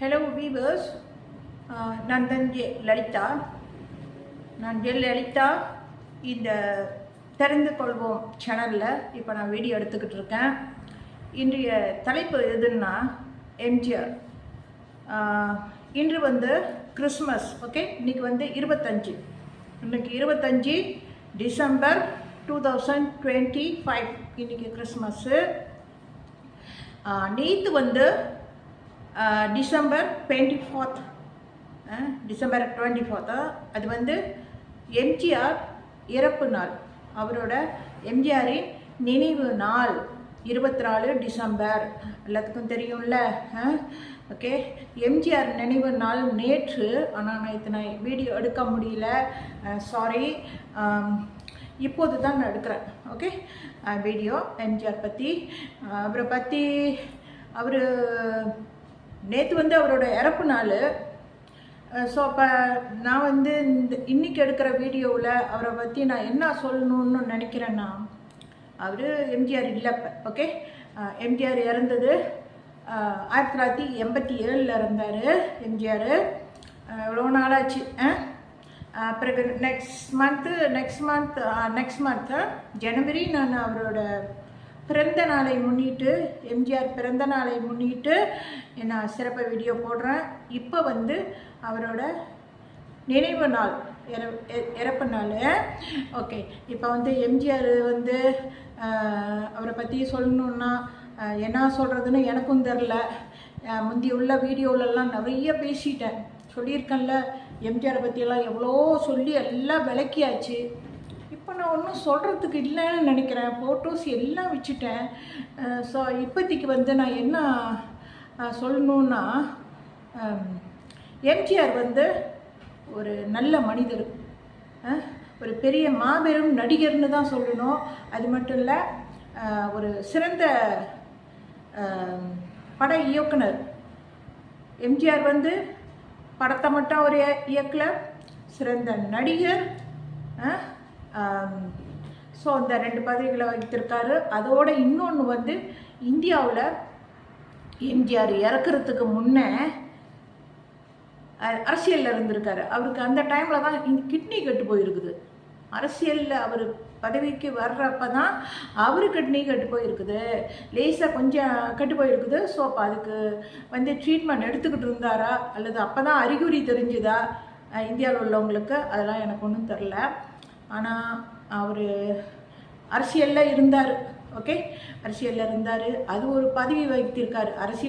Hello viewers, நான் தான் லலிதா. நான் லலிதா இந்த தெரிந்து கொள்வோம் சேனலில் இப்போ நான் வீடியோ எடுத்துக்கிட்டு இருக்கேன். இன்றைய தலைப்பு எதுன்னா எம்ஜிஆர். இன்று வந்து கிறிஸ்மஸ். ஓகே, இன்றைக்கி வந்து 25. இன்றைக்கி 25 டிசம்பர் 2025. இன்றைக்கி கிறிஸ்மஸ்ஸு. நேற்று வந்து டிசம்பர் 24th. டிசம்பர் 24th அது வந்து எம்ஜிஆர் இறப்பு நாள். அவரோட எம்ஜிஆரின் நினைவு நாள் 24 டிசம்பர். எல்லாத்துக்கும் தெரியும்ல. ஓகே, எம்ஜிஆர் நினைவு நாள் நேற்று. ஆனால் நான் இத்தனை வீடியோ எடுக்க முடியல, சாரி. இப்போது தான் நான் எடுக்கிறேன். ஓகே, வீடியோ எம்ஜிஆர் பற்றி. அவரை பற்றி அவர் நேற்று வந்து அவரோட இறப்பு நாள். ஸோ அப்போ நான் வந்து இன்றைக்கி எடுக்கிற வீடியோவில் அவரை பற்றி நான் என்ன சொல்லணுன்னு நினைக்கிறேன்னா, அவர் எம்ஜிஆர் இல்லை இப்போ. ஓகே, எம்ஜிஆர் இறந்தது 1987 இருந்தார் எம்ஜிஆர். எவ்வளோ நாளாச்சு. பிறகு நெக்ஸ்ட் மந்த் ஜனவரி நான் அவரோட பிறந்த நாளை முன்னிட்டு, எம்ஜிஆர் பிறந்த நாளை முன்னிட்டு நான் சிறப்பு வீடியோ போடுறேன். இப்போ வந்து அவரோட நினைவு நாள், இறப்பு நாள். ஓகே, இப்போ வந்து எம்ஜிஆர் வந்து அவரை பற்றி சொல்லணுன்னா என்ன சொல்கிறதுன்னு எனக்கும் தெரில. முந்தி உள்ள வீடியோவிலலாம் நிறைய பேசிட்டேன், சொல்லியிருக்கேன்ல. எம்ஜிஆரை பற்றியெல்லாம் எவ்வளோ சொல்லி எல்லாம் விளக்கியாச்சு. இப்போ நான் ஒன்றும் சொல்கிறதுக்கு இல்லைன்னு நினைக்கிறேன். ஃபோட்டோஸ் எல்லாம் வச்சுட்டேன். ஸோ இப்போதைக்கு வந்து நான் என்ன சொல்லணுன்னா, எம்ஜிஆர் வந்து ஒரு நல்ல மனிதர், ஒரு பெரிய மாபெரும் நடிகர்னு தான் சொல்லணும். அது மட்டும் இல்லை, ஒரு சிறந்த பட இயக்குனர். எம்ஜிஆர் வந்து படத்தை மட்டும் ஒரு இயக்கல, சிறந்த நடிகர். ஸோ அந்த 2 பதவிகளை வைத்திருக்காரு. அதோடு இன்னொன்று வந்து இந்தியாவில் எம்ஜிஆர் இறக்குறதுக்கு முன்னே அரசியலில் இருந்திருக்காரு. அவருக்கு அந்த டைமில் தான் கிட்னி கெட்டு போயிருக்குது. அரசியலில் அவர் பதவிக்கு வர்றப்ப தான் அவரு கிட்னி கெட்டு போயிருக்குது, லேசாக கொஞ்சம் கெட்டு போயிருக்குது. ஸோ அப்போ அதுக்கு வந்து ட்ரீட்மெண்ட் எடுத்துக்கிட்டு இருந்தாரா அல்லது அப்போ தான் அறிகுறி தெரிஞ்சுதா இந்தியாவில் உள்ளவங்களுக்கு, அதெல்லாம் எனக்கு ஒன்றும் தெரில. ஆனால் அவர் அரசியலில் இருந்தார். ஓகே, அரசியலில் இருந்தார். அது ஒரு பதவி வைத்திருக்கார். அரசியல்